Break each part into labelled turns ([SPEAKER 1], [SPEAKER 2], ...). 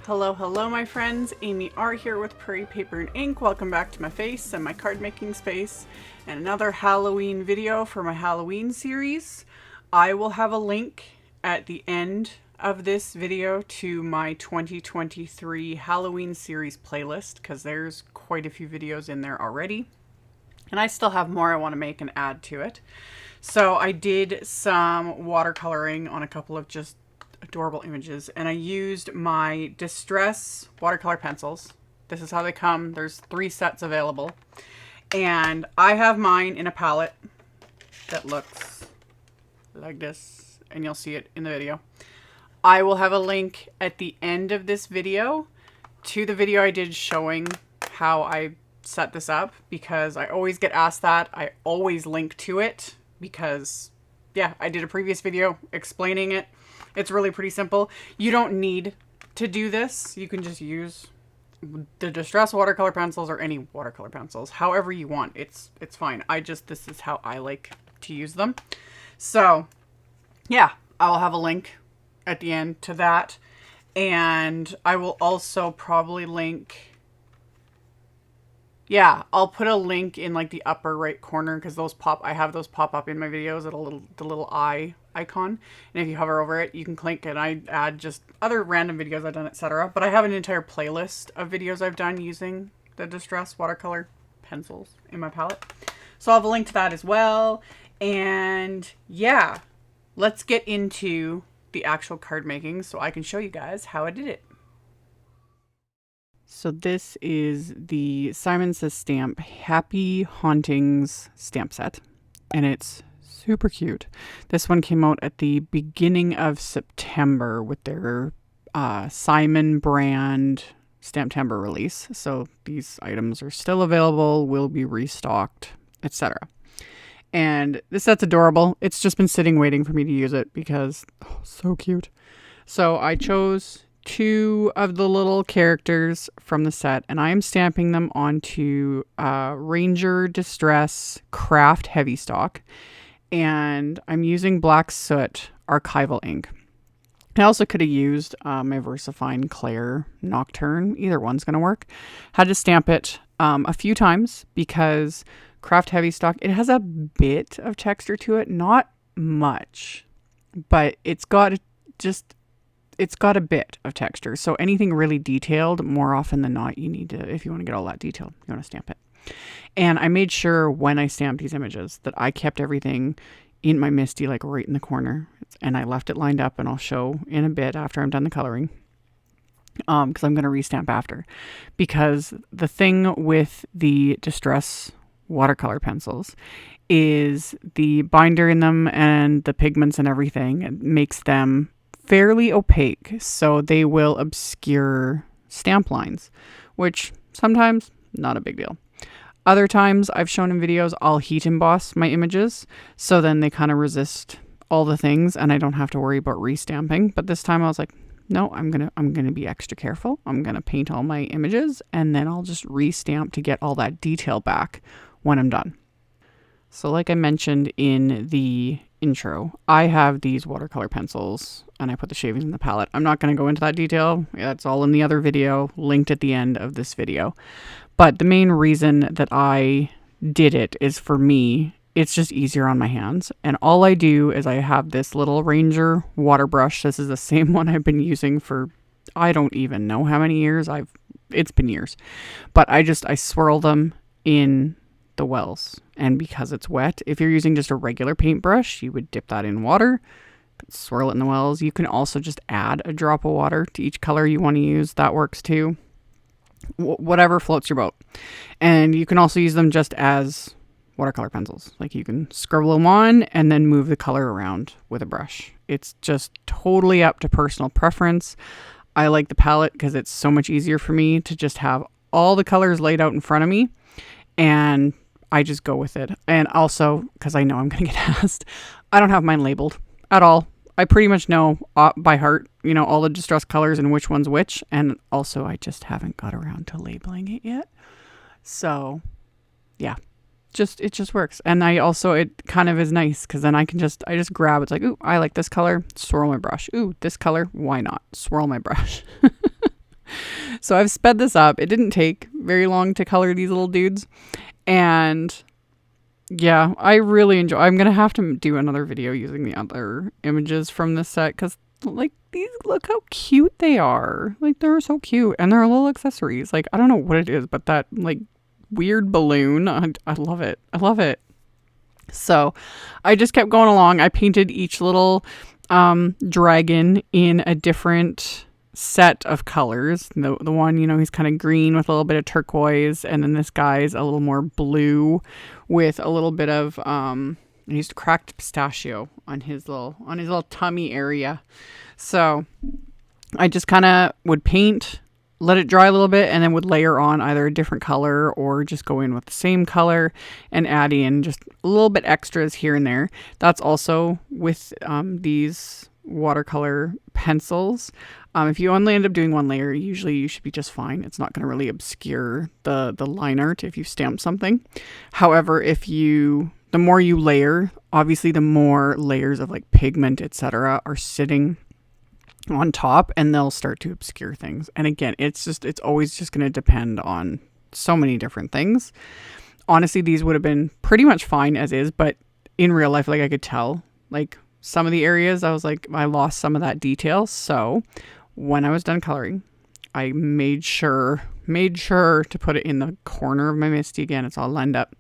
[SPEAKER 1] Hello, hello my friends, AmyR here with Prairie Paper and Ink. Welcome back to my face and my card making space and another Halloween video for my Halloween series. I will have a link at the end of this video to my 2023 Halloween series playlist because there's quite a few videos in there already. And I still have more I want to make and add to it. So I did some watercoloring on a couple of just adorable images, and I used my Distress watercolor pencils. This is how they come. There's 3 sets available, and I have mine in a palette that looks like this, and you'll see it in the video. I will have a link at the end of this video to the video I did showing how I set this up, because I always get asked that. I always link to it because, yeah, I did a previous video explaining it. It's really pretty simple. You don't need to do this. You can just use the Distress watercolor pencils or any watercolor pencils, however you want. It's fine. This is how I like to use them. So yeah, I'll have a link at the end to that. And I will also probably link, yeah, I'll put a link in like the upper right corner, because I have those pop up in my videos at the little eye icon, and if you hover over it you can click, and I add just other random videos I've done, etc. But I have an entire playlist of videos I've done using the Distress watercolor pencils in my palette, so I'll have a link to that as well. And yeah, let's get into the actual card making so I can show you guys how I did it. So this is the Simon Says Stamp Happy Hauntings stamp set, and it's super cute. This one came out at the beginning of September with their Simon brand Stamptember release. So these items are still available, will be restocked, etc. And this set's adorable. It's just been sitting waiting for me to use it because, oh, so cute. So I chose 2 of the little characters from the set, and I am stamping them onto Ranger Distress KRAFT HEAVYSTOCK, and I'm using black soot Archival ink. I also could have used my VersaFine Claire Nocturne. Either one's going to work. Had to stamp it a few times because KRAFT HEAVYSTOCK, it has a bit of texture to it, not much, but it's got a bit of texture. So anything really detailed, more often than not, you need to, if you want to get all that detailed, you want to stamp it. And I made sure when I stamped these images that I kept everything in my MISTI, like right in the corner. And I left it lined up, and I'll show in a bit after I'm done the coloring. Because I'm going to restamp after. Because the thing with the Distress watercolor pencils is the binder in them and the pigments and everything, it makes them fairly opaque, so they will obscure stamp lines, which sometimes not a big deal. Other times I've shown in videos, I'll heat emboss my images, so then they kind of resist all the things and I don't have to worry about restamping. But this time I was like, no, I'm gonna be extra careful. I'm gonna paint all my images, and then I'll just restamp to get all that detail back when I'm done. So like I mentioned in the intro, I have these watercolor pencils and I put the shavings in the palette. I'm not going to go into that detail. That's all in the other video, linked at the end of this video. But the main reason that I did it is, for me, it's just easier on my hands. And all I do is I have this little Ranger water brush. This is the same one I've been using for, I don't even know how many years. It's been years. But I swirl them in the wells, and because it's wet, if you're using just a regular paintbrush, you would dip that in water, swirl it in the wells. You can also just add a drop of water to each color you want to use. That works too. Whatever floats your boat. And you can also use them just as watercolor pencils. Like, you can scribble them on and then move the color around with a brush. It's just totally up to personal preference. I like the palette because it's so much easier for me to just have all the colors laid out in front of me, and I just go with it. And also, because I know I'm going to get asked, I don't have mine labeled at all. I pretty much know by heart, all the Distress colors and which one's which. And also, I just haven't got around to labeling it yet. So, yeah, it just works. And it kind of is nice because then I just grab, it's like, ooh, I like this color, swirl my brush. Ooh, this color, why not? Swirl my brush. So I've sped this up. It didn't take very long to color these little dudes. And yeah, I really enjoy. I'm going to have to do another video using the other images from this set because like these, look how cute they are. Like they're so cute and they're little accessories. Like I don't know what it is, but that like weird balloon, I love it. I love it. So I just kept going along. I painted each little dragon in a different set of colors. The one, you know, he's kind of green with a little bit of turquoise, and then this guy's a little more blue with a little bit of I used cracked pistachio on his little tummy area. So I just kind of would paint, let it dry a little bit, and then would layer on either a different color or just go in with the same color and add in just a little bit extras here and there. That's also with these watercolor pencils. If you only end up doing one layer, usually you should be just fine. It's not going to really obscure the line art if you stamp something. However, the more you layer, obviously the more layers of like pigment, etc. are sitting on top, and they'll start to obscure things. And again, it's always just going to depend on so many different things. Honestly, these would have been pretty much fine as is, but in real life, like I could tell, like some of the areas I was like, I lost some of that detail. So when I was done coloring, I made sure to put it in the corner of my MISTI again. It's all lined up.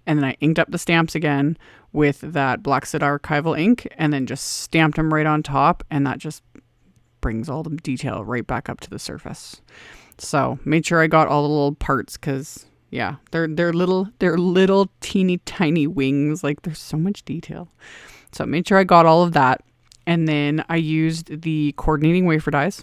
[SPEAKER 1] And then I inked up the stamps again with that Black Soot Archival ink, and then just stamped them right on top. And that just brings all the detail right back up to the surface. So made sure I got all the little parts, because yeah, they're little teeny tiny wings. Like there's so much detail. So made sure I got all of that. And then I used the coordinating wafer dies,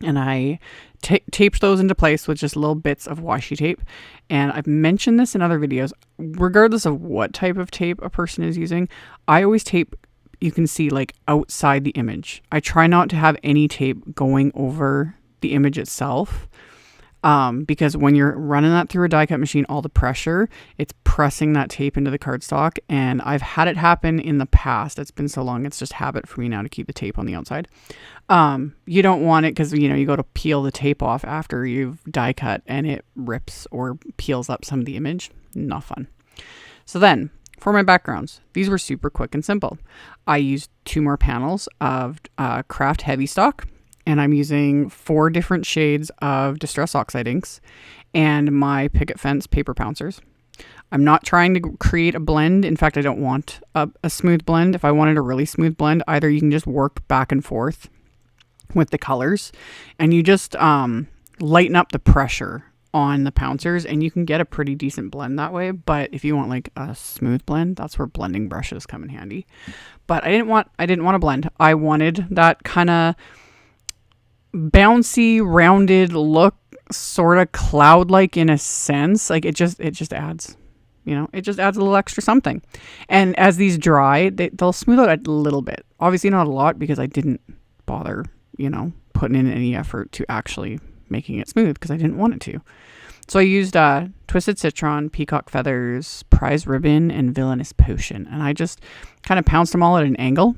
[SPEAKER 1] and I taped those into place with just little bits of washi tape. And I've mentioned this in other videos, regardless of what type of tape a person is using, I always tape, you can see, like outside the image. I try not to have any tape going over the image itself. Because when you're running that through a die cut machine, all the pressure, it's pressing that tape into the cardstock. And I've had it happen in the past. It's been so long, it's just habit for me now to keep the tape on the outside. You don't want it because, you know, you go to peel the tape off after you've die cut and it rips or peels up some of the image. Not fun. So then for my backgrounds, these were super quick and simple. I used 2 more panels of KRAFT HEAVYSTOCK. And I'm using 4 different shades of Distress Oxide inks and my Picket Fence paper Pouncers. I'm not trying to create a blend. In fact, I don't want a smooth blend. If I wanted a really smooth blend, either you can just work back and forth with the colors, and you just lighten up the pressure on the Pouncers, and you can get a pretty decent blend that way. But if you want like a smooth blend, that's where blending brushes come in handy. But I didn't want a blend. I wanted that kind of bouncy, rounded look, sort of cloud-like in a sense. Like it just adds, you know, it just adds a little extra something. And as these dry, they'll smooth out a little bit. Obviously not a lot, because I didn't bother, you know, putting in any effort to actually making it smooth, because I didn't want it to. So I used Twisted Citron, Peacock Feathers, Prize Ribbon, and Villainous Potion. And I just kind of pounced them all at an angle.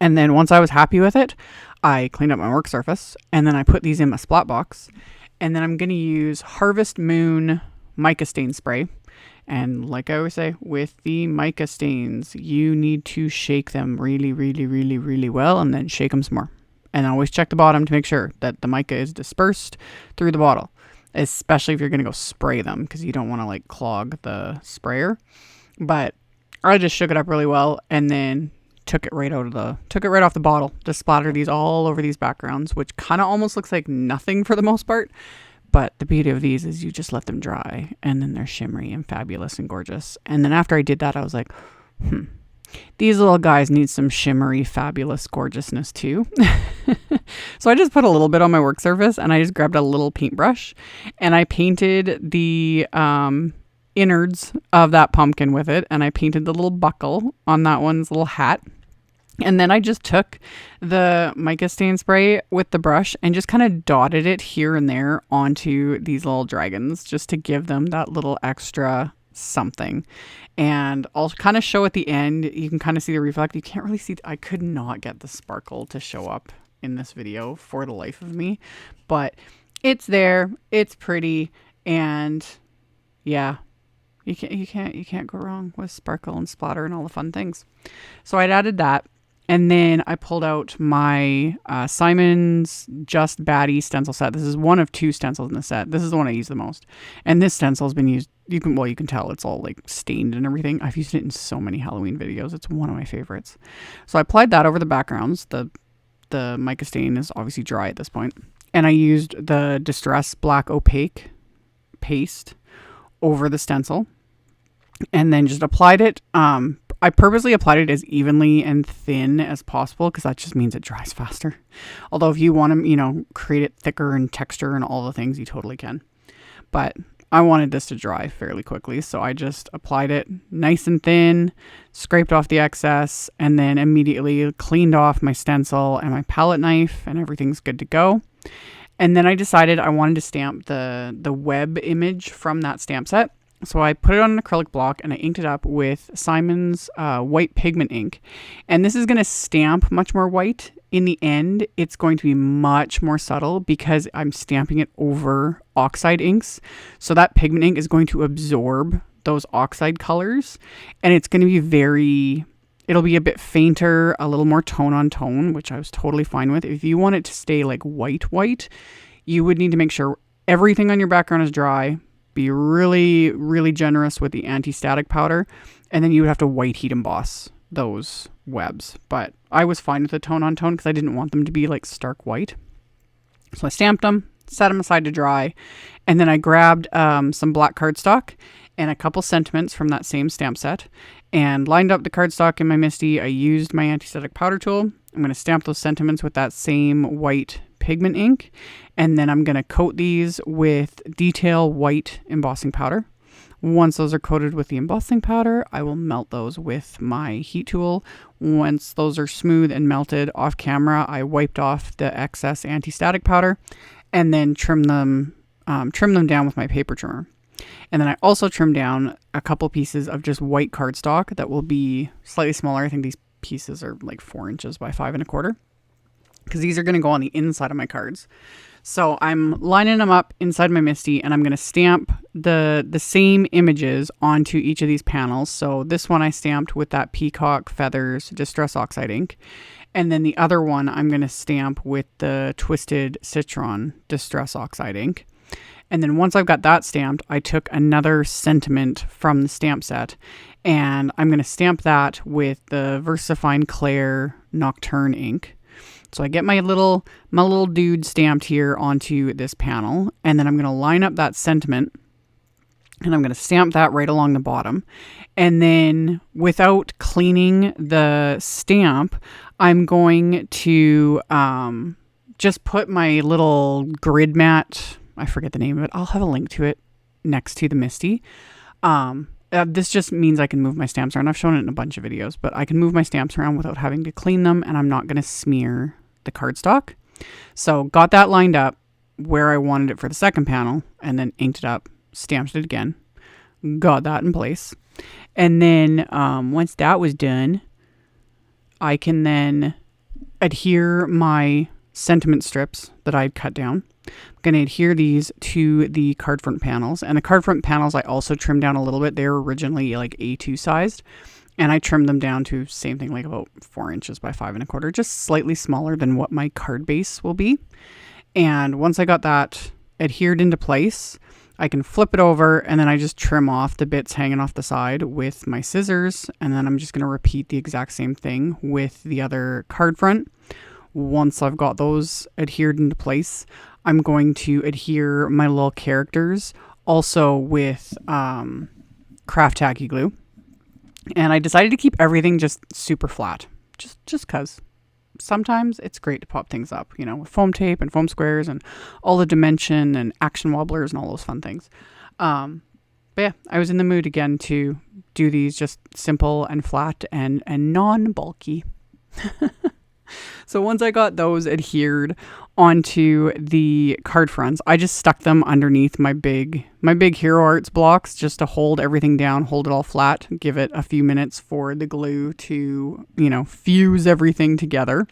[SPEAKER 1] And then once I was happy with it, I cleaned up my work surface, and then I put these in my splat box. And then I'm going to use Harvest Moon mica stain spray. And like I always say, with the mica stains, you need to shake them really, really, really, really well, and then shake them some more. And always check the bottom to make sure that the mica is dispersed through the bottle, especially if you're going to go spray them, because you don't want to like clog the sprayer. But I just shook it up really well, and then took it right off the bottle. Just splattered these all over these backgrounds, which kind of almost looks like nothing for the most part. But the beauty of these is you just let them dry, and then they're shimmery and fabulous and gorgeous. And then after I did that, I was like, these little guys need some shimmery, fabulous gorgeousness too. So I just put a little bit on my work surface, and I just grabbed a little paintbrush, and I painted the innards of that pumpkin with it, and I painted the little buckle on that one's little hat. And then I just took the mica stain spray with the brush and just kind of dotted it here and there onto these little dragons, just to give them that little extra something. And I'll kind of show at the end, you can kind of see the reflect. You can't really see, I could not get the sparkle to show up in this video for the life of me, but it's there, it's pretty, and yeah, you can't go wrong with sparkle and splatter and all the fun things. So I'd added that. And then I pulled out my Simon's Just Batty stencil set. This is one of 2 stencils in the set. This is the one I use the most. And this stencil has been used, you can tell it's all like stained and everything. I've used it in so many Halloween videos. It's one of my favorites. So I applied that over the backgrounds. The mica stain is obviously dry at this point. And I used the Distress Black Opaque paste over the stencil. And then just applied it. I purposely applied it as evenly and thin as possible because that just means it dries faster. Although if you want to, create it thicker and texture and all the things, you totally can. But I wanted this to dry fairly quickly, so I just applied it nice and thin, scraped off the excess, and then immediately cleaned off my stencil and my palette knife, and everything's good to go. And then I decided I wanted to stamp the web image from that stamp set. So I put it on an acrylic block and I inked it up with Simon's white pigment ink. And this is going to stamp much more white. In the end, it's going to be much more subtle because I'm stamping it over oxide inks. So that pigment ink is going to absorb those oxide colors. And it's going to be it'll be a bit fainter, a little more tone on tone, which I was totally fine with. If you want it to stay like white, you would need to make sure everything on your background is dry. Be really, really generous with the anti-static powder, and then you would have to white heat emboss those webs. But I was fine with the tone on tone because I didn't want them to be like stark white. So I stamped them, set them aside to dry, and then I grabbed some black cardstock and a couple sentiments from that same stamp set and lined up the cardstock in my MISTI. I used my anti-static powder tool. I'm going to stamp those sentiments with that same white pigment ink, and then I'm going to coat these with detail white embossing powder. Once those are coated with the embossing powder, I will melt those with my heat tool. Once those are smooth and melted off camera, I wiped off the excess anti-static powder and then trim them down with my paper trimmer. And then I also trimmed down a couple pieces of just white cardstock that will be slightly smaller. I think these pieces are like 4 inches by 5 1/4. Because these are going to go on the inside of my cards. So I'm lining them up inside my MISTI, and I'm going to stamp the same images onto each of these panels. So this one I stamped with that Peacock Feathers Distress Oxide ink. And then the other one I'm going to stamp with the Twisted Citron Distress Oxide ink. And then once I've got that stamped, I took another sentiment from the stamp set, and I'm going to stamp that with the VersaFine Claire Nocturne ink. So I get my little dude stamped here onto this panel, and then I'm going to line up that sentiment, and I'm going to stamp that right along the bottom. And then without cleaning the stamp, I'm going to just put my little grid mat, I forget the name of it, I'll have a link to it next to the MISTI. This just means I can move my stamps around. I've shown it in a bunch of videos, but I can move my stamps around without having to clean them, and I'm not going to smear the cardstock. So got that lined up where I wanted it for the second panel, and then inked it up, stamped it again, got that in place. And then once that was done, I can then adhere my sentiment strips that I'd cut down. I'm going to adhere these to the card front panels, and the card front panels I also trimmed down a little bit. They were originally like A2 sized, and I trimmed them down to same thing, like about 4 inches by 5 1/4, just slightly smaller than what my card base will be. And once I got that adhered into place, I can flip it over, and then I just trim off the bits hanging off the side with my scissors. And then I'm just going to repeat the exact same thing with the other card front. Once I've got those adhered into place, I'm going to adhere my little characters also with KRAFT tacky glue. And I decided to keep everything just super flat, just cause sometimes it's great to pop things up, with foam tape and foam squares and all the dimension and action wobblers and all those fun things. But yeah, I was in the mood again to do these just simple and flat and non-bulky. So once I got those adhered onto the card fronts, I just stuck them underneath my big Hero Arts blocks just to hold everything down, hold it all flat, give it a few minutes for the glue to, fuse everything together.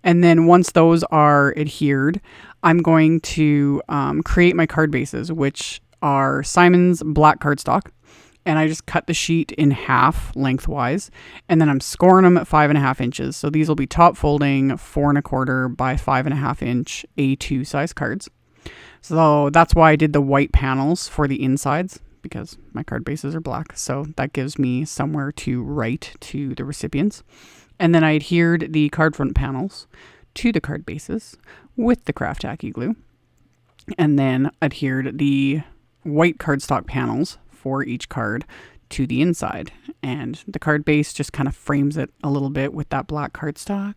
[SPEAKER 1] And then once those are adhered, I'm going to create my card bases, which are Simon's black cardstock. And I just cut the sheet in half lengthwise, and then I'm scoring them at 5.5 inches. So these will be top folding 4 1/4 by 5.5 inch A2 size cards. So that's why I did the white panels for the insides, because my card bases are black. So that gives me somewhere to write to the recipients. And then I adhered the card front panels to the card bases with the KRAFT tacky glue, and then adhered the white cardstock panels for each card to the inside, and the card base just kind of frames it a little bit with that black cardstock,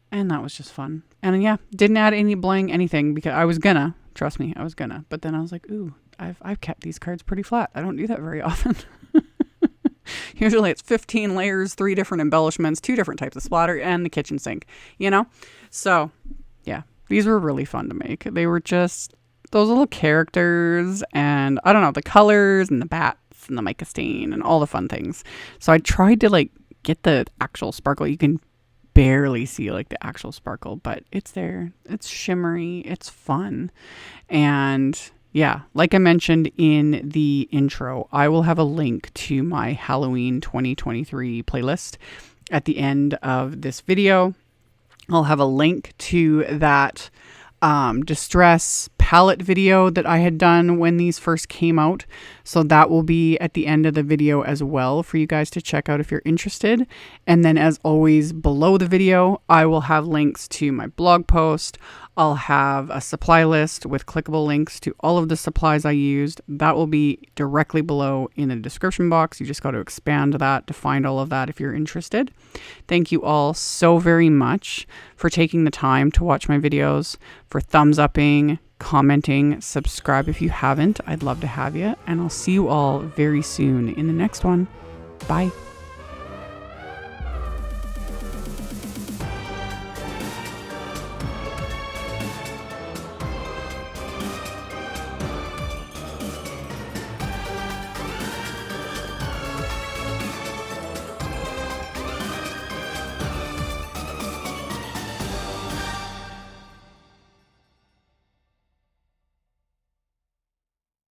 [SPEAKER 1] and that was just fun. And yeah, didn't add any bling, anything, because I was gonna, trust me, I was gonna, but then I was like, ooh, I've kept these cards pretty flat. I don't do that very often. Usually it's 15 layers, 3 different embellishments, 2 different types of splatter, and the kitchen sink, you know? So yeah, these were really fun to make. They were just those little characters, and I don't know, the colors and the bats and the mica stain and all the fun things. So I tried to like get the actual sparkle. You can barely see like the actual sparkle, but it's there. It's shimmery. It's fun. And yeah, like I mentioned in the intro, I will have a link to my Halloween 2023 playlist at the end of this video. I'll have a link to that distress palette video that I had done when these first came out. So that will be at the end of the video as well for you guys to check out if you're interested. And then as always, below the video, I will have links to my blog post. I'll have a supply list with clickable links to all of the supplies I used. That will be directly below in the description box. You just got to expand that to find all of that if you're interested. Thank you all so very much for taking the time to watch my videos, for thumbs upping, commenting, subscribe if you haven't. I'd love to have you. And I'll see you all very soon in the next one. Bye.